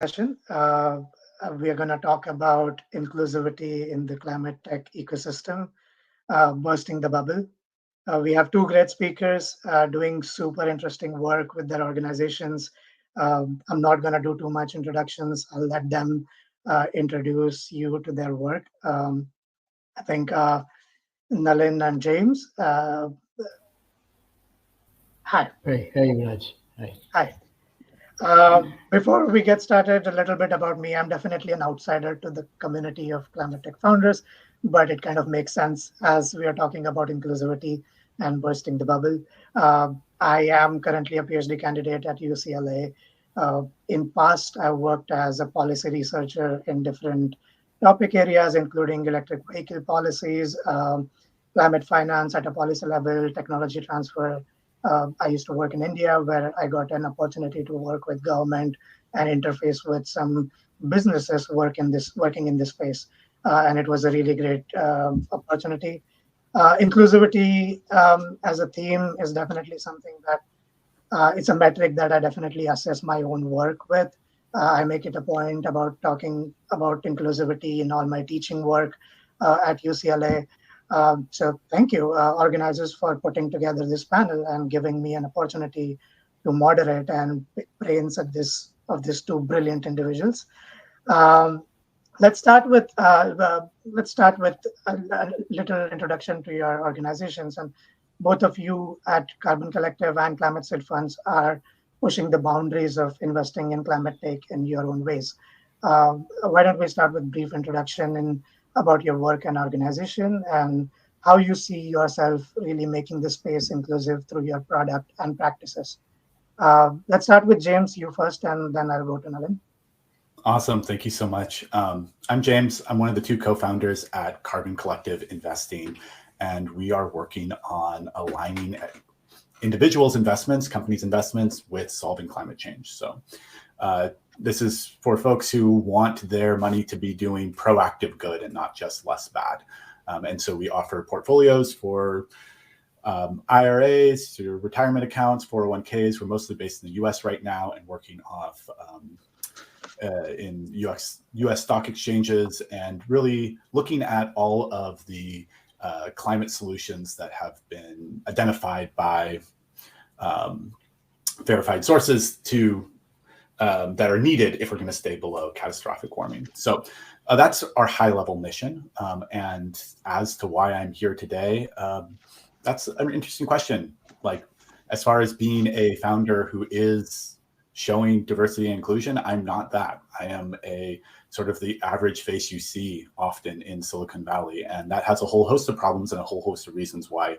session. We are going to talk about inclusivity in the climate tech ecosystem, bursting the bubble. We have two great speakers doing super interesting work with their organizations. I'm not going to do too much introductions. I'll let them introduce you to their work. I think Nalin and James. Hi. Hey, Viraj. Hi. Hi. Before we get started, a little bit about me. I'm definitely an outsider to the community of climate tech founders, but it kind of makes sense as we are talking about inclusivity and bursting the bubble. I am currently a PhD candidate at UCLA. In past, I worked as a policy researcher in different topic areas, including electric vehicle policies, climate finance at a policy level, technology transfer. I used to work in India, where I got an opportunity to work with government and interface with some businesses working in this space, and it was a really great opportunity. Inclusivity as a theme is definitely something that it's a metric that I definitely assess my own work with. I make it a point about talking about inclusivity in all my teaching work at UCLA. So thank you, organizers, for putting together this panel and giving me an opportunity to moderate and pick brains at this of these two brilliant individuals. Um, let's start with a little introduction to your organizations. And both of you at Carbon Collective and Climate Seed Funds are pushing the boundaries of investing in climate tech in your own ways. Why don't we start with brief introduction in about your work and organization and how you see yourself really making the space inclusive through your product and practices. Let's start with James, you first, and then I'll go to Nalin. Awesome. Thank you so much. I'm James. I'm one of the two co-founders at Carbon Collective Investing, and we are working on aligning individuals' investments, companies' investments with solving climate change. So this is for folks who want their money to be doing proactive good and not just less bad. And so we offer portfolios for IRAs, to retirement accounts, 401ks. We're mostly based in the US right now and working off in US stock exchanges and really looking at all of the climate solutions that have been identified by verified sources to that are needed if we're going to stay below catastrophic warming. So that's our high level mission. And as to why I'm here today, that's an interesting question. Like, as far as being a founder who is showing diversity and inclusion, I'm not that. I am a sort of the average face you see often in Silicon Valley. And that has a whole host of problems and a whole host of reasons why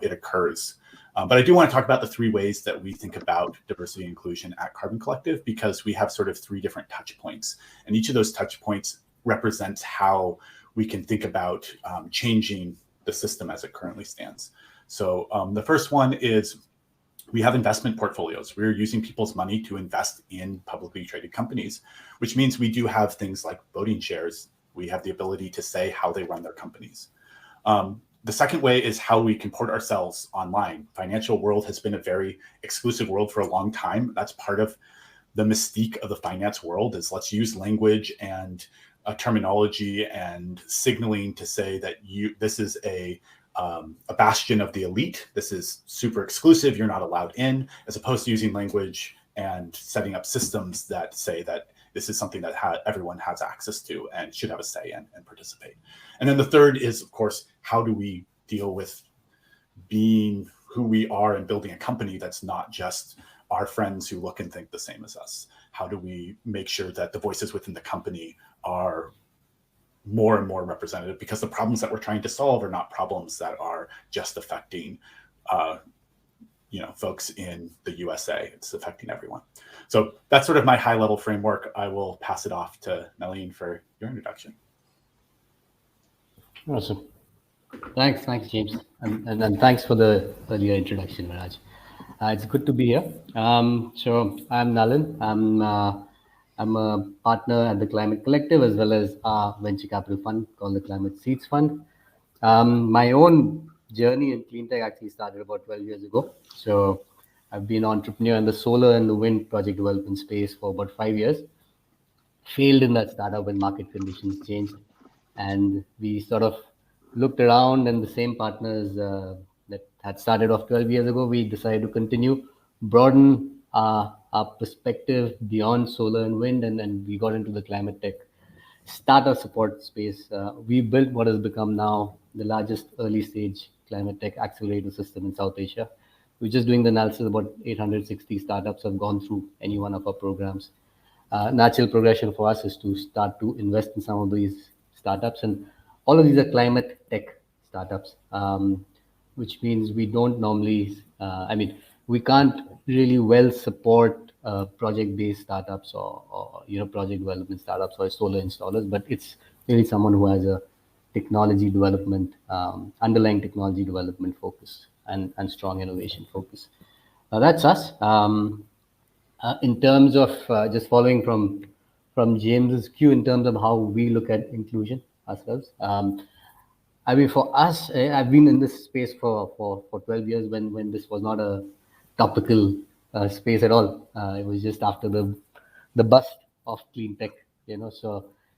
it occurs. But I do want to talk about the three ways that we think about diversity and inclusion at Carbon Collective, because we have sort of three different touch points. And each of those touch points represents how we can think about changing the system as it currently stands. So the first one is we have investment portfolios. We're using people's money to invest in publicly traded companies, which means we do have things like voting shares. We have the ability to say how they run their companies. The second way is how we comport ourselves online. Financial world has been a very exclusive world for a long time. That's part of the mystique of the finance world, is let's use language and terminology and signaling to say that this is a bastion of the elite. This is super exclusive. You're not allowed in, as opposed to using language and setting up systems that say that this is something that everyone has access to and should have a say in and participate. And then the third is, of course, how do we deal with being who we are and building a company that's not just our friends who look and think the same as us? How do we make sure that the voices within the company are more and more representative, because the problems that we're trying to solve are not problems that are just affecting folks in the USA. It's affecting everyone. So that's sort of my high level framework. I will pass it off to Nalin for your introduction. Awesome. Thanks, James. And thanks for the earlier introduction, Viraj. It's good to be here. So I'm Nalin. I'm a partner at the Climate Collective, as well as our venture capital fund called the Climate Seeds Fund. My own journey in clean tech actually started about 12 years ago. So I've been an entrepreneur in the solar and the wind project development space for about 5 years. failed in that startup when market conditions changed, and we sort of looked around, and the same partners that had started off 12 years ago, we decided to continue, broaden our perspective beyond solar and wind, and we got into the climate tech startup support space. We built what has become now the largest early stage climate tech accelerator system in South Asia. We're just doing the analysis. About 860 startups have gone through any one of our programs. Natural progression for us is to start to invest in some of these startups, and all of these are climate tech startups, which means we don't normally, we can't really well support project-based startups or project development startups or solar installers, but it's really someone who has a technology development, underlying technology development focus and strong innovation focus. That's us. In terms of just following from James's cue, in terms of how we look at inclusion ourselves. For us, I've been in this space for 12 years when this was not a topical space at all. It was just after the bust of clean tech,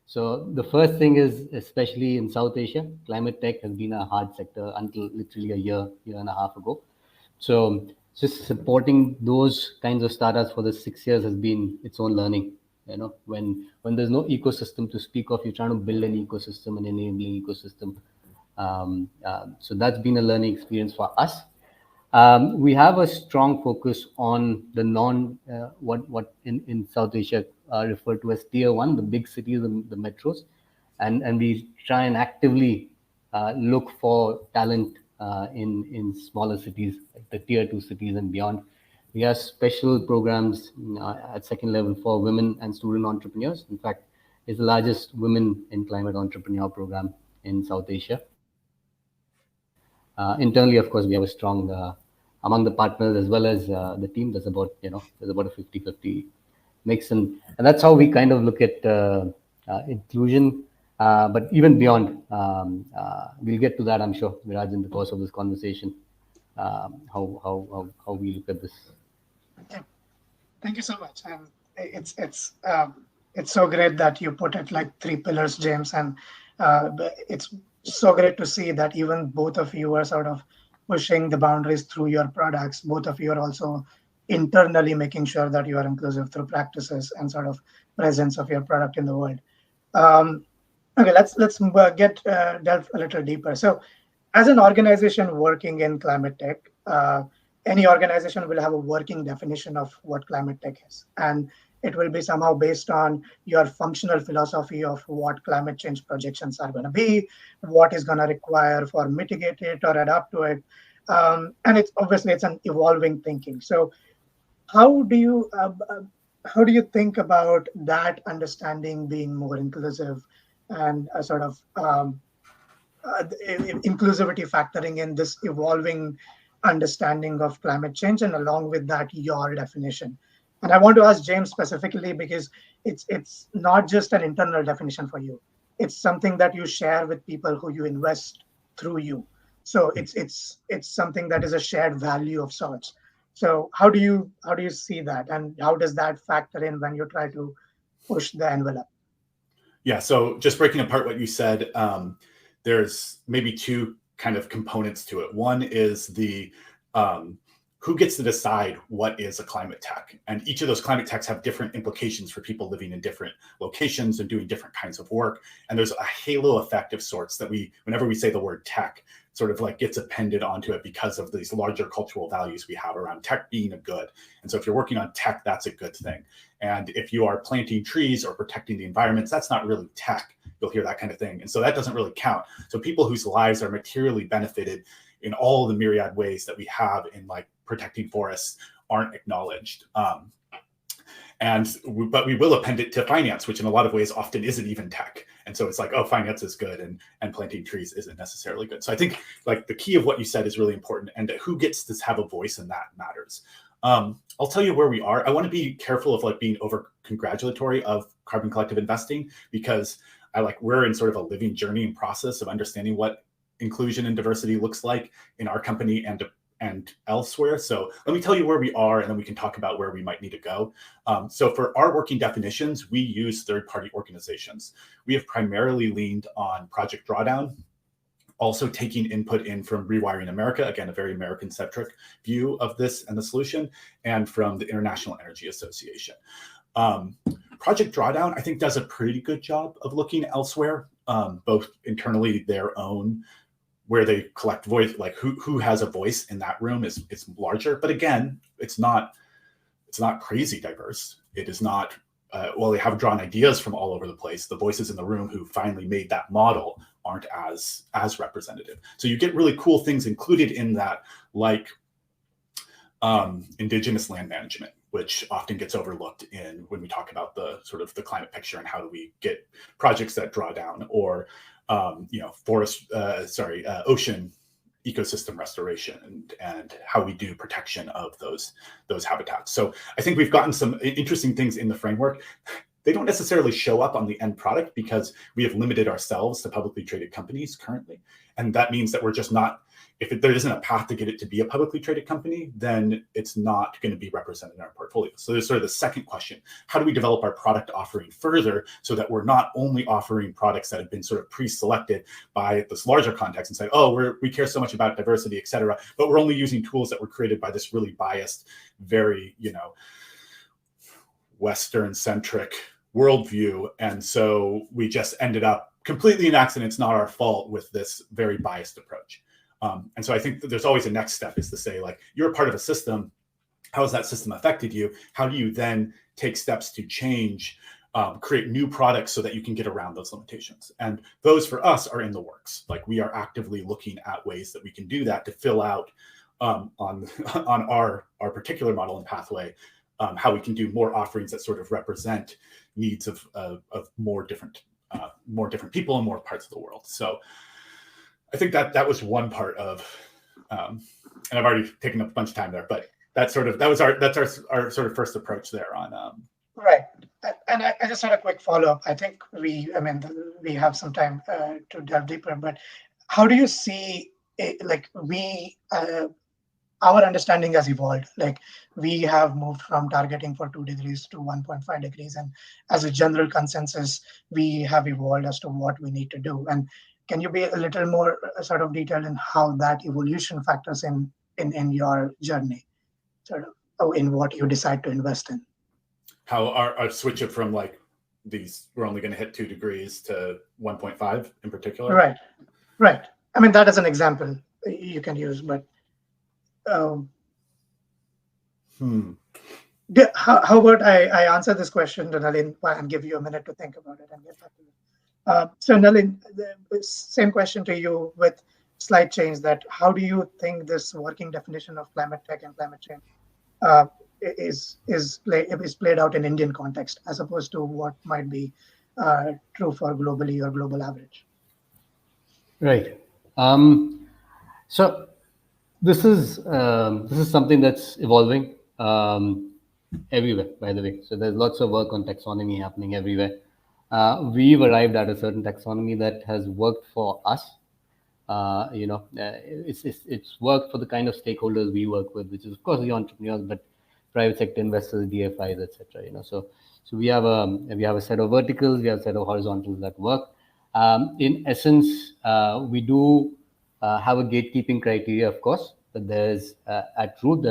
So the first thing is, especially in South Asia, climate tech has been a hard sector until literally a year and a half ago. So just supporting those kinds of startups for the 6 years has been its own learning. When there's no ecosystem to speak of, you're trying to build an ecosystem, an enabling ecosystem. So that's been a learning experience for us. We have a strong focus on the what in South Asia are referred to as tier one, the big cities and the metros, and we try and actively look for talent in smaller cities, like the tier two cities and beyond. We have special programs at second level for women and student entrepreneurs. In fact, it's the largest women in climate entrepreneur program in South Asia. Internally, of course, we have a strong among the partners as well as the team. There's about a 50-50 mix, and that's how we kind of look at inclusion. But even beyond, we'll get to that, I'm sure, Viraj, in the course of this conversation. How we look at this. Yeah. Thank you so much. And it's so great that you put it like three pillars, James, and it's so great to see that even both of you are sort of pushing the boundaries through your products. Both of you are also internally making sure that you are inclusive through practices and sort of presence of your product in the world. Okay, let's get delve a little deeper. So, as an organization working in climate tech, any organization will have a working definition of what climate tech is, and it will be somehow based on your functional philosophy of what climate change projections are going to be, what is going to require for mitigate it or adapt to it, and it's obviously it's an evolving thinking. So, how do you think about that understanding being more inclusive and a sort of inclusivity factoring in this evolving understanding of climate change, and along with that, your definition? And I want to ask James specifically because it's not just an internal definition for you. It's something that you share with people who you invest through you. So it's something that is a shared value of sorts. So how do you see that, and how does that factor in when you try to push the envelope? Yeah, so just breaking apart what you said, there's maybe two kind of components to it. One is the who gets to decide what is a climate tech, and each of those climate techs have different implications for people living in different locations and doing different kinds of work. And there's a halo effect of sorts that whenever we say the word tech, sort of like gets appended onto it because of these larger cultural values we have around tech being a good. And so if you're working on tech, that's a good thing. And if you are planting trees or protecting the environments, that's not really tech. You'll hear that kind of thing. And so that doesn't really count. So people whose lives are materially benefited in all the myriad ways that we have in like protecting forests aren't acknowledged. But we will append it to finance, which in a lot of ways often isn't even tech. And so it's like, oh, finance is good and planting trees isn't necessarily good. So I think like the key of what you said is really important, and who gets to have a voice in that matters. I'll tell you where we are. I want to be careful of like being over congratulatory of carbon collective investing, because we're in sort of a living journey and process of understanding what inclusion and diversity looks like in our company and and elsewhere. So let me tell you where we are, and then we can talk about where we might need to go. So for our working definitions, we use third-party organizations. We have primarily leaned on Project Drawdown, also taking input in from Rewiring America, again, a very American-centric view of this and the solution, and from the International Energy Association. Project Drawdown, I think, does a pretty good job of looking elsewhere, both internally, their own, where they collect voice, like who has a voice in that room is larger. But again, it's not crazy diverse. It is not, well, they have drawn ideas from all over the place. The voices in the room who finally made that model aren't as representative. So you get really cool things included in that, like indigenous land management, which often gets overlooked in when we talk about the sort of the climate picture and how do we get projects that draw down, or ocean ecosystem restoration and how we do protection of those habitats. So I think we've gotten some interesting things in the framework. They don't necessarily show up on the end product because we have limited ourselves to publicly traded companies currently. And that means that we're just not, if there isn't a path to get it to be a publicly traded company, then it's not going to be represented in our portfolio. So there's sort of the second question: how do we develop our product offering further so that we're not only offering products that have been sort of pre-selected by this larger context and say, oh, we care so much about diversity, et cetera, but we're only using tools that were created by this really biased, very, Western-centric worldview. And so we just ended up completely in accident. It's not our fault with this very biased approach. And so I think that there's always a next step, is to say, like, you're a part of a system. How has that system affected you? How do you then take steps to change, create new products so that you can get around those limitations? And those for us are in the works. Like, we are actively looking at ways that we can do that to fill out on our particular model and pathway, how we can do more offerings that sort of represent needs of more different people in more parts of the world. So I think that was one part of, and I've already taken up a bunch of time there, but that's our sort of first approach there on. Right. And I just had a quick follow-up. I think we have some time to delve deeper, but how do you see it, like, our understanding has evolved? Like, we have moved from targeting for 2 degrees to 1.5 degrees. And as a general consensus, we have evolved as to what we need to do. And can you be a little more sort of detailed in how that evolution factors in your journey, sort of, in what you decide to invest in? How our switch it from, like, these, we're only going to hit 2 degrees to 1.5 in particular? Right. I mean, that is an example you can use, but how about I answer this question to Nalin and give you a minute to think about it and get back to you. So Nalin, the same question to you with slight change, that how do you think this working definition of climate tech and climate change is played out in Indian context, as opposed to what might be true for globally or global average? Right. So this is something that's evolving everywhere, by the way. So there's lots of work on taxonomy happening everywhere. We've arrived at a certain taxonomy that has worked for us. It's worked for the kind of stakeholders we work with, which is, of course, the entrepreneurs, but private sector investors, DFIs, etc. So we have a set of verticals, we have a set of horizontals that work. In essence, we do have a gatekeeping criteria, of course, but there's at root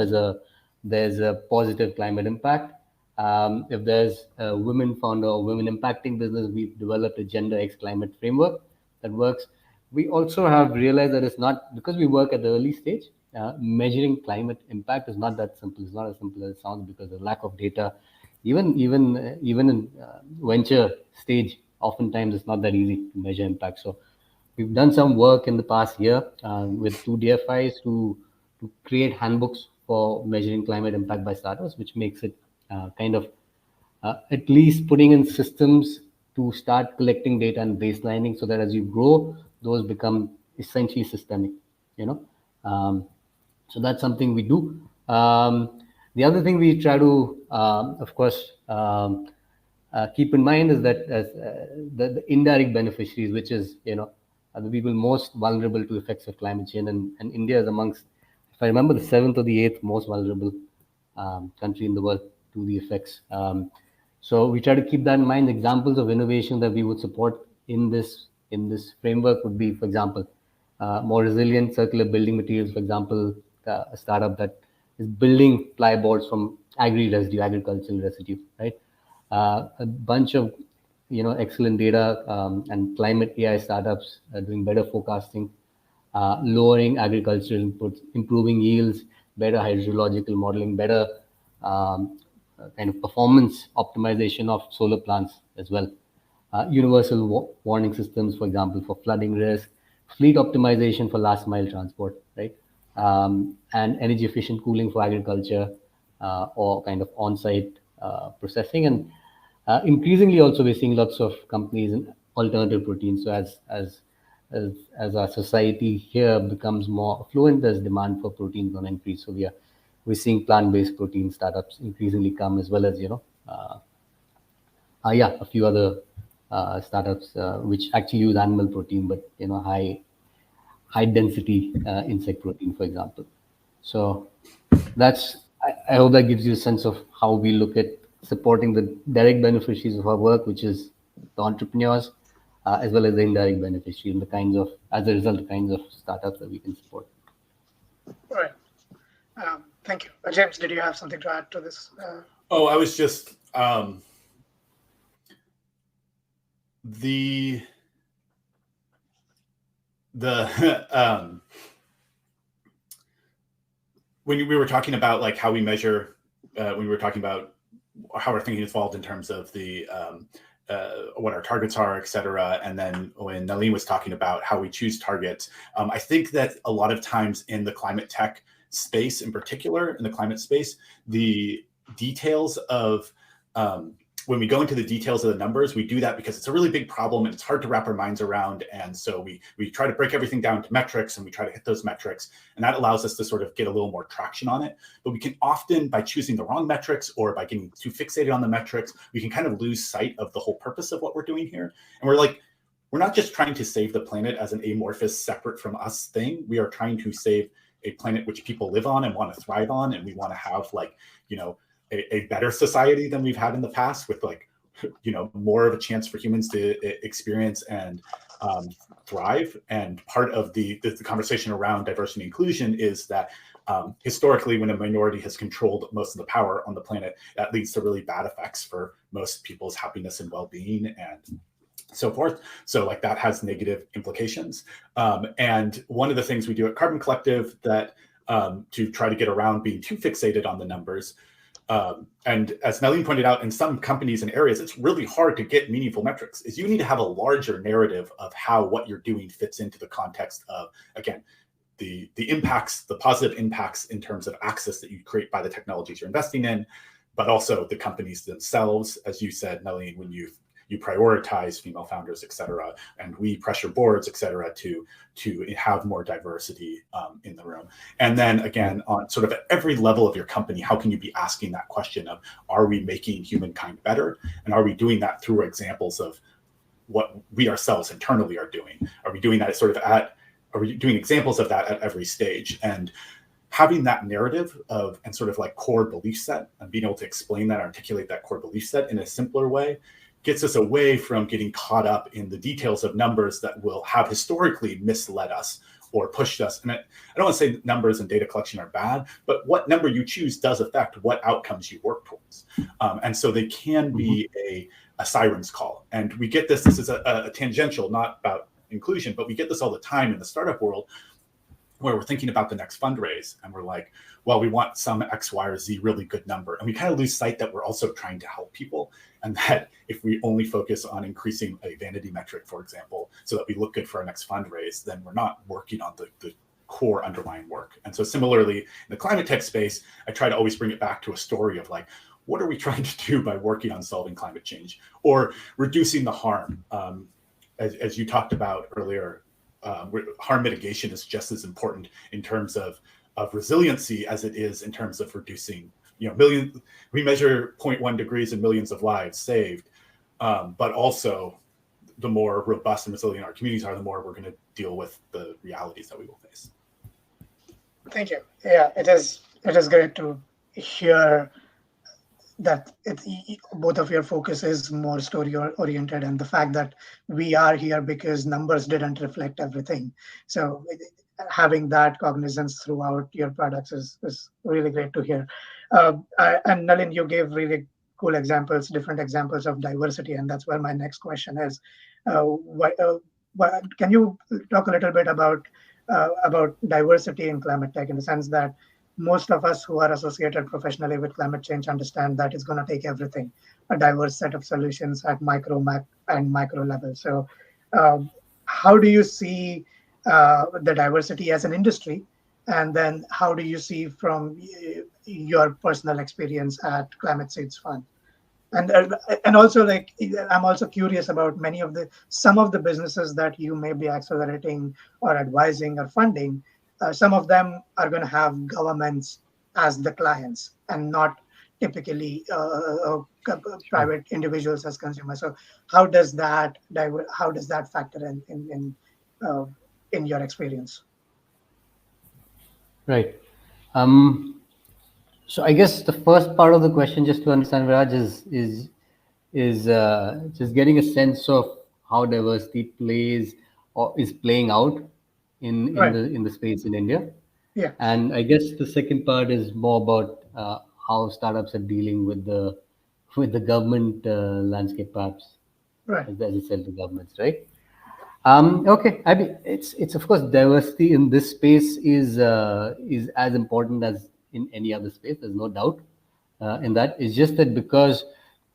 there's a positive climate impact. If there's a women founder or women impacting business, we've developed a gender X climate framework that works. We also have realized that it's not, because we work at the early stage, measuring climate impact is not that simple. It's not as simple as it sounds, because the lack of data, even in venture stage, oftentimes it's not that easy to measure impact. So we've done some work in the past year with 2 DFIs to create handbooks for measuring climate impact by startups, which makes it at least putting in systems to start collecting data and baselining, so that as you grow, those become essentially systemic. So that's something we do. The other thing we try to, of course, keep in mind is that the indirect beneficiaries, which is, the people most vulnerable to effects of climate change, and India is amongst, if I remember, the seventh or the eighth most vulnerable country in the world to the effects. So we try to keep that in mind. Examples of innovation that we would support in this framework would be, for example, more resilient circular building materials. For example, a startup that is building plyboards from agricultural residue, right? A bunch of excellent data and climate AI startups doing better forecasting, lowering agricultural inputs, improving yields, better hydrological modeling, better kind of performance optimization of solar plants as well. Universal warning systems, for example, for flooding risk, fleet optimization for last mile transport, right? And energy efficient cooling for agriculture, or kind of on site processing. And increasingly, also, we're seeing lots of companies in alternative proteins. So as our society here becomes more affluent, there's demand for protein going to increase. So we're seeing plant-based protein startups increasingly come, as well as a few other startups which actually use animal protein, but high density insect protein, for example. So I hope that gives you a sense of how we look at supporting the direct beneficiaries of our work, which is the entrepreneurs, as well as the indirect beneficiaries, and as a result, the kinds of startups that we can support. Right. Thank you. James, did you have something to add to this? I was just the when we were talking about like how we measure, when we were talking about how our thinking evolved in terms of the what our targets are, et cetera. And then when Nalin was talking about how we choose targets, I think that a lot of times in the climate tech space, in particular in the climate space, the details of when we go into the details of the numbers, we do that because it's a really big problem and it's hard to wrap our minds around. And so we try to break everything down to metrics, and we try to hit those metrics. And that allows us to sort of get a little more traction on it. But we can often, by choosing the wrong metrics or by getting too fixated on the metrics, we can kind of lose sight of the whole purpose of what we're doing here. And we're not just trying to save the planet as an amorphous, separate from us thing. We are trying to save a planet which people live on and want to thrive on. And we want to have a better society than we've had in the past, with more of a chance for humans to experience and thrive. And part of the conversation around diversity and inclusion is that historically, when a minority has controlled most of the power on the planet, that leads to really bad effects for most people's happiness and well-being and so forth. So that has negative implications. And one of the things we do at Carbon Collective that to try to get around being too fixated on the numbers, and as Nalin pointed out, in some companies and areas, it's really hard to get meaningful metrics, is you need to have a larger narrative of how what you're doing fits into the context of, again, the impacts, the positive impacts in terms of access that you create by the technologies you're investing in, but also the companies themselves. As you said, Nalin, when you prioritize female founders, et cetera, and we pressure boards, et cetera, to have more diversity in the room. And then again, on sort of at every level of your company, how can you be asking that question of, are we making humankind better? And are we doing that through examples of what we ourselves internally are doing? Are we doing that are we doing examples of that at every stage? And having that narrative and sort of core belief set, and being able to explain that, articulate that core belief set in a simpler way, gets us away from getting caught up in the details of numbers that will have historically misled us or pushed us. And I don't want to say numbers and data collection are bad, but what number you choose does affect what outcomes you work towards. And so they can be a siren's call. And we get this is a tangential, not about inclusion, but we get this all the time in the startup world, where we're thinking about the next fundraise and we're like, well, we want some X, Y, or Z really good number. And we kind of lose sight that we're also trying to help people. And that if we only focus on increasing a vanity metric, for example, so that we look good for our next fundraise, then we're not working on the core underlying work. And so similarly, in the climate tech space, I try to always bring it back to a story of what are we trying to do by working on solving climate change or reducing the harm? As you talked about earlier, harm mitigation is just as important in terms of resiliency as it is in terms of reducing, we measure 0.1 degrees and millions of lives saved, but also the more robust and resilient our communities are, the more we're going to deal with the realities that we will face. Thank you. Yeah, it is great to hear that both of your focus is more story oriented, and the fact that we are here because numbers didn't reflect everything. So having that cognizance throughout your products is really great to hear. And Nalin, you gave really cool examples, different examples of diversity, and that's where my next question is. Can you talk a little bit about diversity in climate tech, in the sense that most of us who are associated professionally with climate change understand that it's going to take everything, a diverse set of solutions at micro, mac, and micro level. So, um, how do you see the diversity as an industry? And then, how do you see from your personal experience at Climate Seeds Fund? And also, like, I'm also curious about many of the some of the businesses that you may be accelerating or advising or funding. Some of them are going to have governments as the clients and not typically Sure. private individuals as consumers. So how does that factor uh, in your experience? Right. Um, so I guess the first part of the question, just to understand, Viraj, is just getting a sense of how diversity plays or is playing out Right. in the space in India. Yeah. And I guess the second part is more about how startups are dealing with the government landscape, perhaps, Right. as you said, the governments, right? Okay, I mean, it's of course diversity in this space is as important as in any other space. There's no doubt in that. It's just that because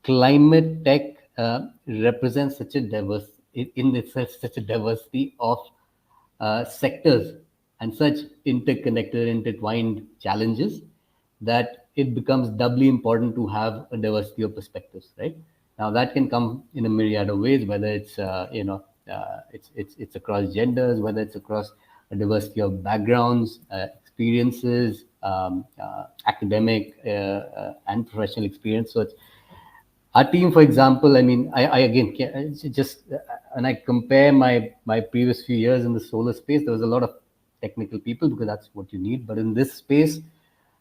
climate tech represents such a diverse in itself, such a diversity of sectors and such interconnected, intertwined challenges, that it becomes doubly important to have a diversity of perspectives, right? Now that can come in a myriad of ways, whether it's it's across genders, whether it's across a diversity of backgrounds, experiences, academic and professional experience. So it's, our team, for example, I mean, I again just when I compare my previous few years in the solar space, there was a lot of technical people because that's what you need. But in this space,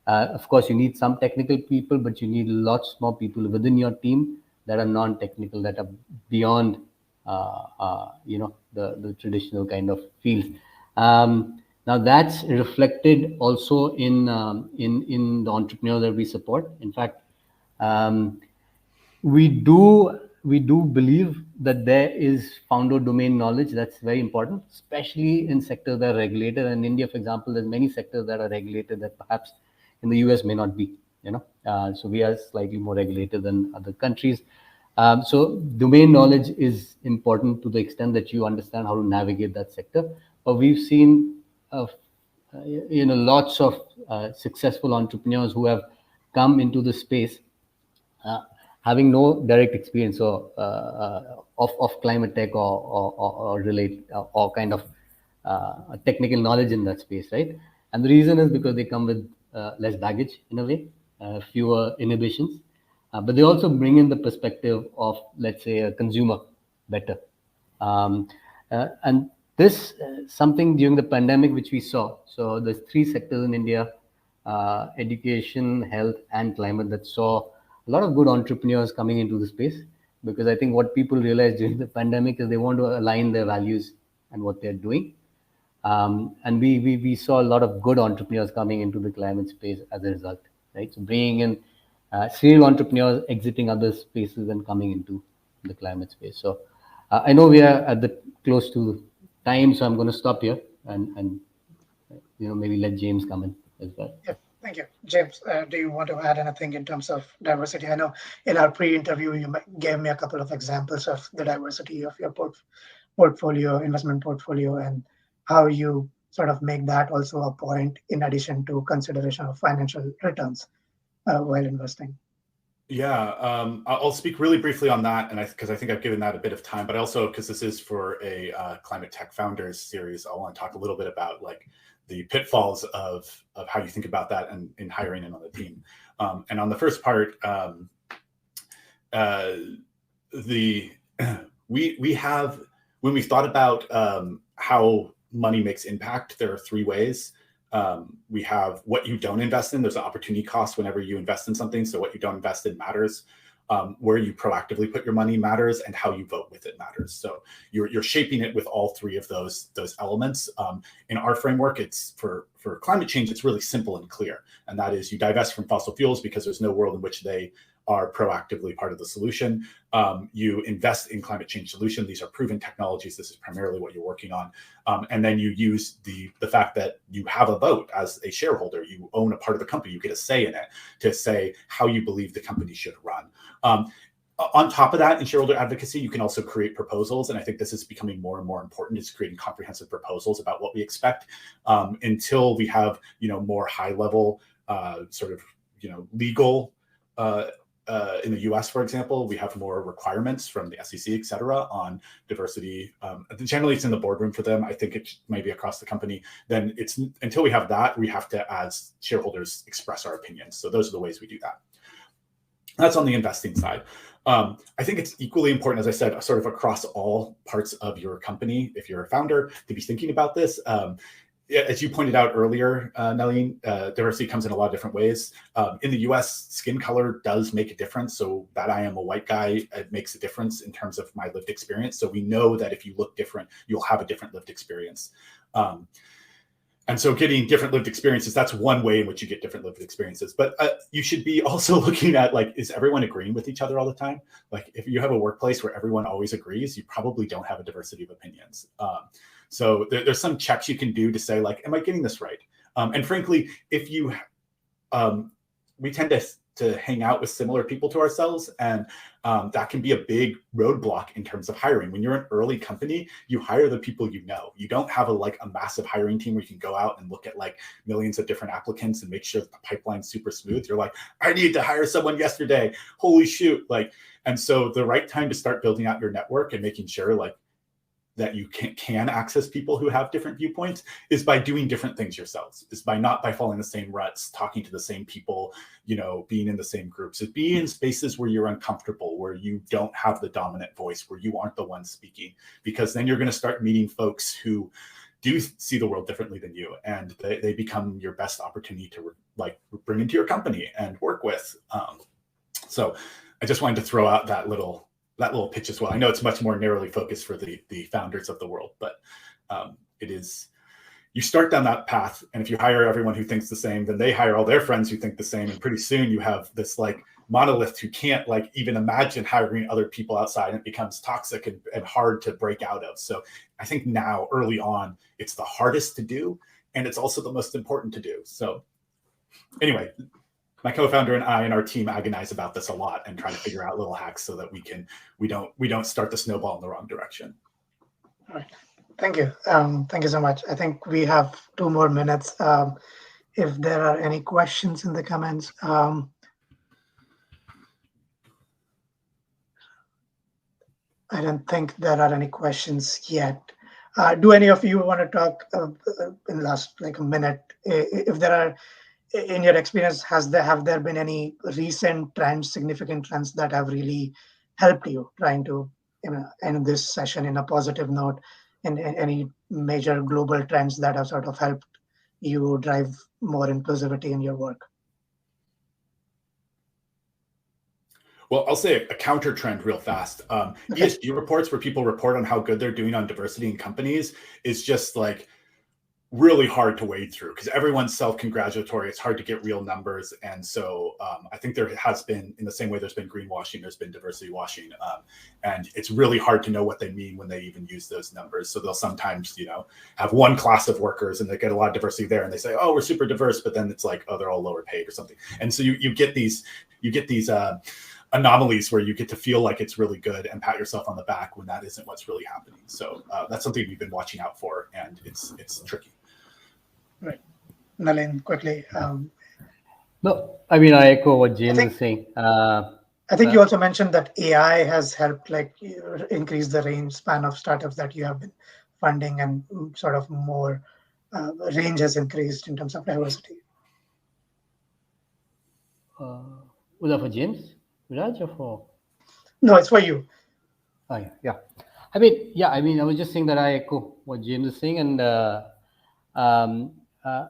of course, you need some technical people, but you need lots more people within your team that are non-technical, that are beyond, the traditional kind of fields. Now that's reflected also in the entrepreneurs that we support. In fact, um, we do believe that there is founder domain knowledge that's very important, especially in sectors that are regulated. In India, for example, there's many sectors that are regulated that perhaps in the US may not be. So we are slightly more regulated than other countries. So domain knowledge is important to the extent that you understand how to navigate that sector. But we've seen lots of successful entrepreneurs who have come into the space uh, having no direct experience of climate tech or relate or kind of technical knowledge in that space, right? And the reason is because they come with less baggage in a way, fewer inhibitions, but they also bring in the perspective of, let's say, a consumer better. Um, and this something during the pandemic which we saw. So there's three sectors in India: education, health, and climate, that saw a lot of good entrepreneurs coming into the space. Because I think what people realized during the pandemic is they want to align their values and what they're doing. And we saw a lot of good entrepreneurs coming into the climate space as a result, right? So bringing in serial entrepreneurs, exiting other spaces and coming into the climate space. So I know we are at the close to time, so I'm going to stop here and maybe let James come in as well. Yeah, thank you. James, do you want to add anything in terms of diversity? I know in our pre-interview, you gave me a couple of examples of the diversity of your portfolio, investment portfolio, and how you sort of make that also a point in addition to consideration of financial returns while investing. Yeah, I'll speak really briefly on that, and because I think I've given that a bit of time, but also because this is for a climate tech founders series, I want to talk a little bit about like the pitfalls of how you think about that and in hiring in on the team. And on the first part, the we have when we've thought about how money makes impact, there are three ways We have what you don't invest in. There's an opportunity cost whenever you invest in something. So what you don't invest in matters. Where you proactively put your money matters, and how you vote with it matters. So you're shaping it with all three of those elements. In our framework, it's for climate change, it's really simple and clear. And that is, you divest from fossil fuels because there's no world in which they are proactively part of the solution. You invest in climate change solution. These are proven technologies. This is primarily what you're working on. And then you use the fact that you have a vote as a shareholder. You own a part of the company. You get a say in it to say how you believe the company should run. On top of that, in shareholder advocacy, you can also create proposals. And I think this is becoming more and more important, is creating comprehensive proposals about what we expect, until we have, more high level sort of, legal in the US, for example, we have more requirements from the SEC, et cetera, on diversity. Generally, it's in the boardroom for them. I think it might be across the company. Then it's until we have that, we have to, as shareholders, express our opinions. So those are the ways we do that. That's on the investing side. I think it's equally important, as I said, sort of across all parts of your company, if you're a founder, to be thinking about this. As you pointed out earlier, Nalin, diversity comes in a lot of different ways. In the US, skin color does make a difference. So that I am a white guy, it makes a difference in terms of my lived experience. So we know that if you look different, you'll have a different lived experience. And so getting different lived experiences, that's one way in which you get different lived experiences. But you should be also looking at, is everyone agreeing with each other all the time? If you have a workplace where everyone always agrees, you probably don't have a diversity of opinions. So there's some checks you can do to say, am I getting this right? And frankly, if you, we tend to hang out with similar people to ourselves, and that can be a big roadblock in terms of hiring. When you're an early company, you hire the people you know. You don't have a massive hiring team where you can go out and look at millions of different applicants and make sure that the pipeline's super smooth. You're I need to hire someone yesterday. Holy shoot. And so the right time to start building out your network and making sure that you can access people who have different viewpoints is by doing different things yourselves, is by not by following the same ruts, talking to the same people, being in the same groups, is being in spaces where you're uncomfortable, where you don't have the dominant voice, where you aren't the one speaking, because then you're going to start meeting folks who do see the world differently than you, and they become your best opportunity to bring into your company and work with. So I just wanted to throw out that little pitch as well. I know it's much more narrowly focused for the founders of the world, but it is, you start down that path, and if you hire everyone who thinks the same, then they hire all their friends who think the same, and pretty soon you have this monolith who can't even imagine hiring other people outside, and it becomes toxic and hard to break out of. So I think now, early on, it's the hardest to do, and it's also the most important to do. So anyway, my co-founder and I and our team agonize about this a lot and try to figure out little hacks so that we don't start the snowball in the wrong direction. All right. Thank you. Thank you so much. I think we have 2 more minutes. If there are any questions in the comments. I don't think there are any questions yet. Do any of you want to talk in the last a minute? If there are, in your experience, have there been any recent trends, significant trends that have really helped you trying to end this session in a positive note, and any major global trends that have sort of helped you drive more inclusivity in your work? Well, I'll say a counter trend real fast. Okay. ESG reports where people report on how good they're doing on diversity in companies is just really hard to wade through, because everyone's self-congratulatory. It's hard to get real numbers. And so I think there has been, in the same way there's been greenwashing, there's been diversity washing. And it's really hard to know what they mean when they even use those numbers. So they'll sometimes, have one class of workers and they get a lot of diversity there, and they say, oh, we're super diverse, but then it's oh, they're all lower paid or something. And so you get these anomalies where you get to feel like it's really good and pat yourself on the back when that isn't what's really happening. So that's something we've been watching out for, and it's tricky. Right. Nalin, quickly. No, I mean, I echo what James is saying. I think you also mentioned that AI has helped increase the range span of startups that you have been funding, and sort of more range has increased in terms of diversity. Was that for James? Viraj, or for? No, it's for you. Oh, yeah. I mean, I was just saying that I echo what James is saying, and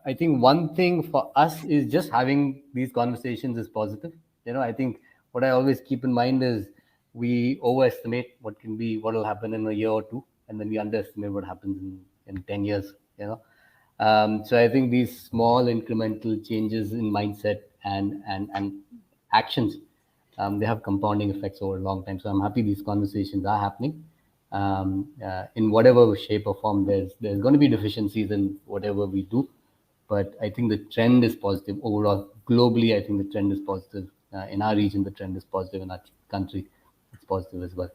I think one thing for us is just having these conversations is positive. I think what I always keep in mind is we overestimate what will happen in a year or two, and then we underestimate what happens in 10 years. So I think these small incremental changes in mindset and actions, they have compounding effects over a long time. So I'm happy these conversations are happening. In whatever shape or form, there's going to be deficiencies in whatever we do, but I think the trend is positive overall. Globally, I think the trend is positive. In our region, the trend is positive. In our country, it's positive as well.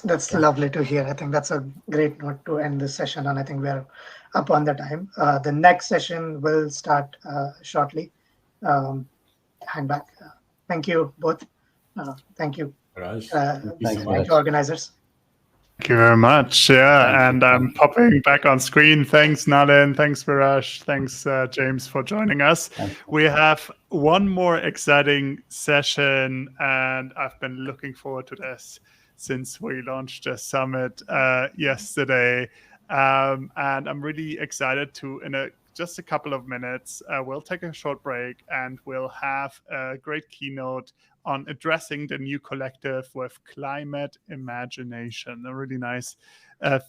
That's lovely to hear. I think that's a great note to end this session on. I think we're up on the time. The next session will start shortly. Hang back. Thank you both. Thank you. Viraj, Thanks, Thank you, organizers. Thank you very much. Yeah, and I'm popping back on screen. Thanks, Nalin. Thanks, Viraj. Thanks, James, for joining us. We have one more exciting session, and I've been looking forward to this since we launched the summit yesterday. And I'm really excited to, in just a couple of minutes, we'll take a short break and we'll have a great keynote on addressing the new collective with climate imagination. A really nice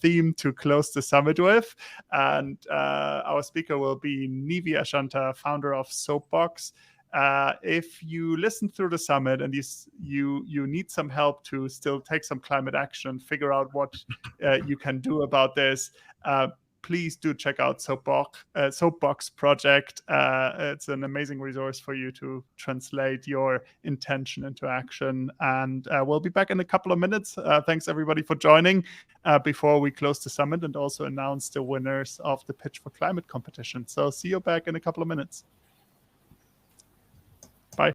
theme to close the summit with. And our speaker will be Nivi Ashanta, founder of Soapbox. If you listen through the summit and you need some help to still take some climate action, figure out what you can do about this, please do check out Soapbox Project. It's an amazing resource for you to translate your intention into action. And we'll be back in a couple of minutes. Thanks, everybody, for joining before we close the summit and also announce the winners of the Pitch for Climate competition. So see you back in a couple of minutes.